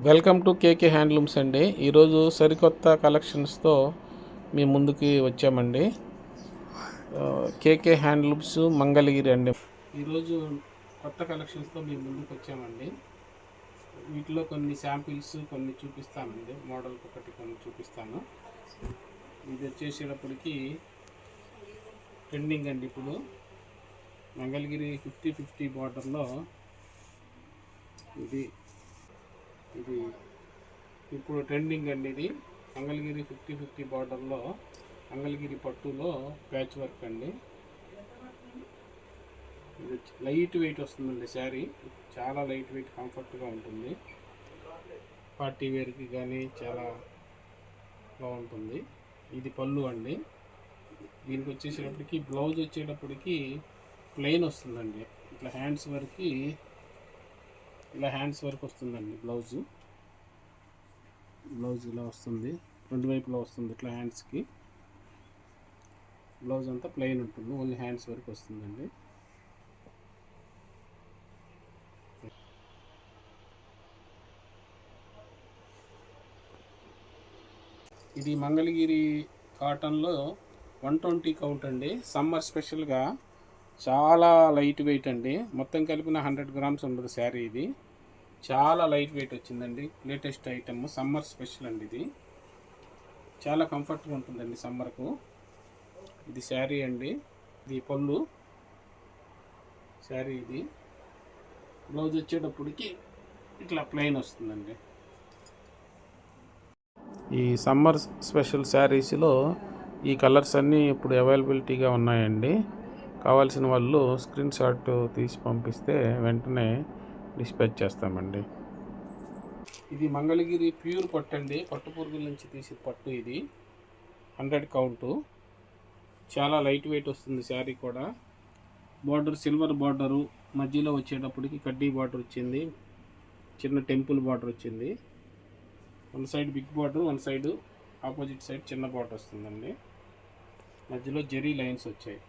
Welcome to KK handlooms అండి. ఈరోజు సరికొత్త కలెక్షన్స్తో మీ ముందుకి వచ్చామండి. కేకే హ్యాండ్లూమ్స్ మంగళగిరి అండి. ఈరోజు కొత్త కలెక్షన్స్తో మీ ముందుకు వచ్చామండి. వీటిలో కొన్ని శాంపిల్స్ కొన్ని చూపిస్తానండి. మోడల్ ఒకటి కొన్ని చూపిస్తాను. ఇది వచ్చేసేటప్పటికి ట్రెండింగ్ అండి. ఇప్పుడు మంగళగిరి 50-50 బార్డర్లో ఇది ఇప్పుడు ట్రెండింగ్ అండి. ఇది మంగళగిరి 50-50 బార్డర్లో మంగళగిరి పట్టులో ప్యాచ్ వర్క్ అండి. ఇది లైట్ వెయిట్ వస్తుందండి. శారీ చాలా లైట్ వెయిట్, కంఫర్ట్గా ఉంటుంది. పార్టీ వేర్కి కానీ చాలా బాగుంటుంది. ఇది పళ్ళు అండి. దీనికి వచ్చేసేటప్పటికి బ్లౌజ్ వచ్చేటప్పటికి ప్లెయిన్ వస్తుందండి. ఇట్లా హ్యాండ్స్ వర్క్ వస్తుందండి. బ్లౌజ్ ఇలా వస్తుంది. రెండు వైపులా వస్తుంది. ఇట్లా హ్యాండ్స్కి బ్లౌజ్ అంతా ప్లెయిన్ ఉంటుంది. ఓన్లీ హ్యాండ్స్ వరకు వస్తుందండి. ఇది మంగళగిరి కాటన్లో 120 కౌంట్ అండి. సమ్మర్ స్పెషల్గా చాలా లైట్ వెయిట్ అండి. మొత్తం కలిపిన 100 గ్రామ్స్ ఉండదు శారీ. ఇది చాలా లైట్ వెయిట్ వచ్చిందండి. లేటెస్ట్ ఐటమ్, సమ్మర్ స్పెషల్ అండి. ఇది చాలా కంఫర్ట్గా ఉంటుందండి సమ్మర్కు. ఇది శారీ అండి. ఇది పళ్ళు శారీ. ఇది బ్లౌజ్ వచ్చేటప్పటికి ఇట్లా ప్లెయిన్ వస్తుందండి. ఈ సమ్మర్ స్పెషల్ శారీస్లో ఈ కలర్స్ అన్నీ ఇప్పుడు అవైలబిలిటీగా ఉన్నాయండి. కావాల్సిన వాళ్ళు స్క్రీన్ షాట్ తీసి పంపిస్తే వెంటనే డిస్పాచ్ చేస్తామండి. ఇది మంగళగిరి ప్యూర్ పట్టు అండి. పట్టు పురుగుల నుంచి తీసి పట్టు. ఇది 100 కౌంటు. చాలా లైట్ వెయిట్ వస్తుంది శారీ కూడా. బార్డర్ సిల్వర్ బార్డరు, మధ్యలో వచ్చేటప్పటికి కడ్డీ బార్డర్ వచ్చింది. చిన్న టెంపుల్ బార్డర్ వచ్చింది. One side big border, one side opposite side చిన్న బార్డర్ వస్తుందండి. మధ్యలో జెరీ లైన్స్ వచ్చాయి.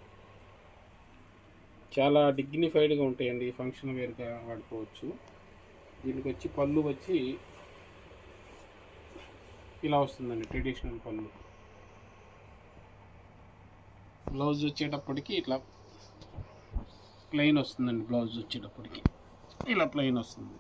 చాలా డిగ్నిఫైడ్గా ఉంటాయండి. ఫంక్షన్ వేర్గా వాడుకోవచ్చు. దీనికి వచ్చి పళ్ళు వచ్చి ఇలా వస్తుందండి. ట్రెడిషనల్ పళ్ళు. బ్లౌజ్ వచ్చేటప్పటికి ఇట్లా ప్లెయిన్ వస్తుందండి. బ్లౌజ్ వచ్చేటప్పటికి ఇలా ప్లెయిన్ వస్తుంది.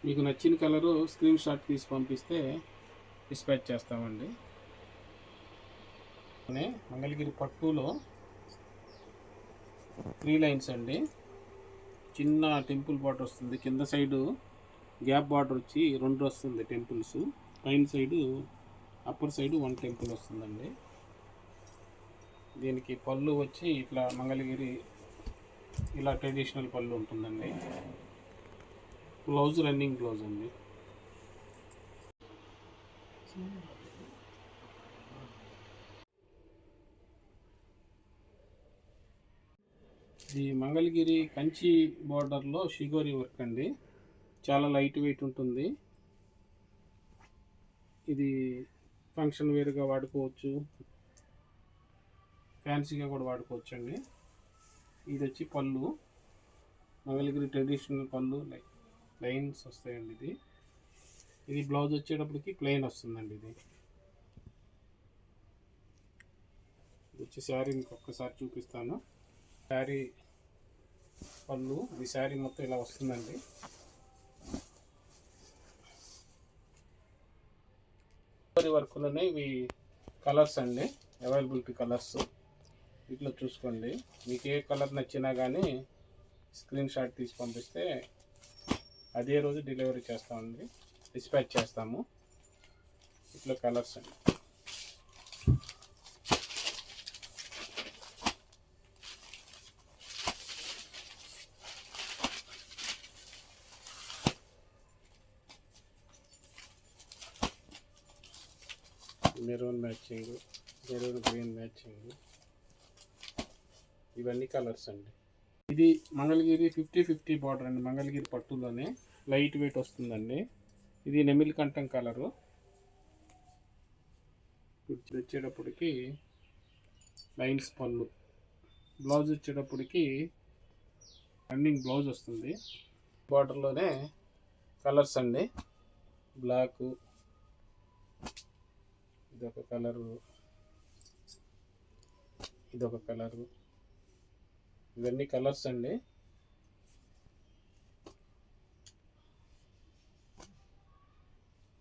మీకు నచ్చిన కలరు స్క్రీన్ షాట్ తీసి పంపిస్తే డిస్పాచ్ చేస్తామండి. మంగళగిరి పట్టులో 3 లైన్స్ అండి. చిన్న టెంపుల్ బార్డర్ వస్తుంది. కింద సైడు గ్యాప్ బార్డర్ వచ్చి 2 వస్తుంది టెంపుల్స్. పైన సైడు అప్పర్ సైడు 1 టెంపుల్ వస్తుందండి. దీనికి పళ్ళు వచ్చి ఇట్లా మంగళగిరి ఇలా ట్రెడిషనల్ పళ్ళు ఉంటుందండి. బ్లౌజ్ రన్నింగ్ బ్లౌజ్ అండి. ఇది మంగళగిరి కంచి బార్డర్లో షిగోరి వర్క్ అండి. చాలా లైట్ వెయిట్ ఉంటుంది. ఇది ఫంక్షన్ వేర్గా వాడుకోవచ్చు, ఫ్యాన్సీగా కూడా వాడుకోవచ్చు అండి. ఇది వచ్చి పళ్ళు, మంగళగిరి ట్రెడిషనల్ పళ్ళు, లైన్స్ వస్తాయండి. ఇది బ్లౌజ్ వచ్చేటప్పటికి ప్లెయిన్ వస్తుందండి. ఇది వచ్చి శారీ ఇంకొకసారి చూపిస్తాను. శారీ పళ్ళు, ఈ శారీ మొత్తం ఇలా వస్తుందండి. వర్క్లోనే ఇవి కలర్స్ అండి. అవైలబిలిటీ కలర్స్ వీటిలో చూసుకోండి. మీకు ఏ కలర్ నచ్చినా కానీ స్క్రీన్ షాట్ తీసి పంపిస్తే అదే రోజు డెలివరీ చేస్తామండి. డిస్పాచ్ చేస్తాము. ఇట్లా కలర్స్ అండి. Maroon matching, maroon green matching, ఇవన్నీ కలర్స్ అండి. ఇది మంగళగిరి 50-50 బార్డర్ అండి. మంగళగిరి పట్టులోనే లైట్ వెయిట్ వస్తుందండి. ఇది నెమిలి కంఠం కలరు. వచ్చేటప్పటికి లైన్స్ పళ్ళు. బ్లౌజ్ వచ్చేటప్పటికి రన్నింగ్ బ్లౌజ్ వస్తుంది. బార్డర్లోనే కలర్స్ అండి. బ్లాకు, ఇదొక కలరు, ఇదొక కలరు, ఇవన్నీ కలర్స్ అండి.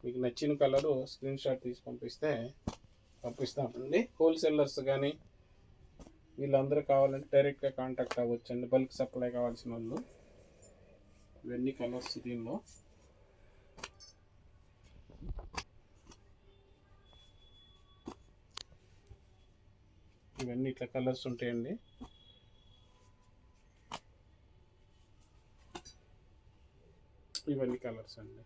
మీకు నచ్చిన కలరు స్క్రీన్ షాట్ తీసి పంపిస్తామండి. హోల్సేలర్స్ కానీ వీళ్ళందరూ కావాలంటే డైరెక్ట్గా కాంటాక్ట్ అవ్వచ్చండి. బల్క్ సప్లై కావాల్సిన వాళ్ళు. ఇవన్నీ కలర్స్ దీనిలో. ఇవన్నీ ఇట్లా కలర్స్ ఉంటాయండి. ఇవన్నీ కలర్స్ అండి.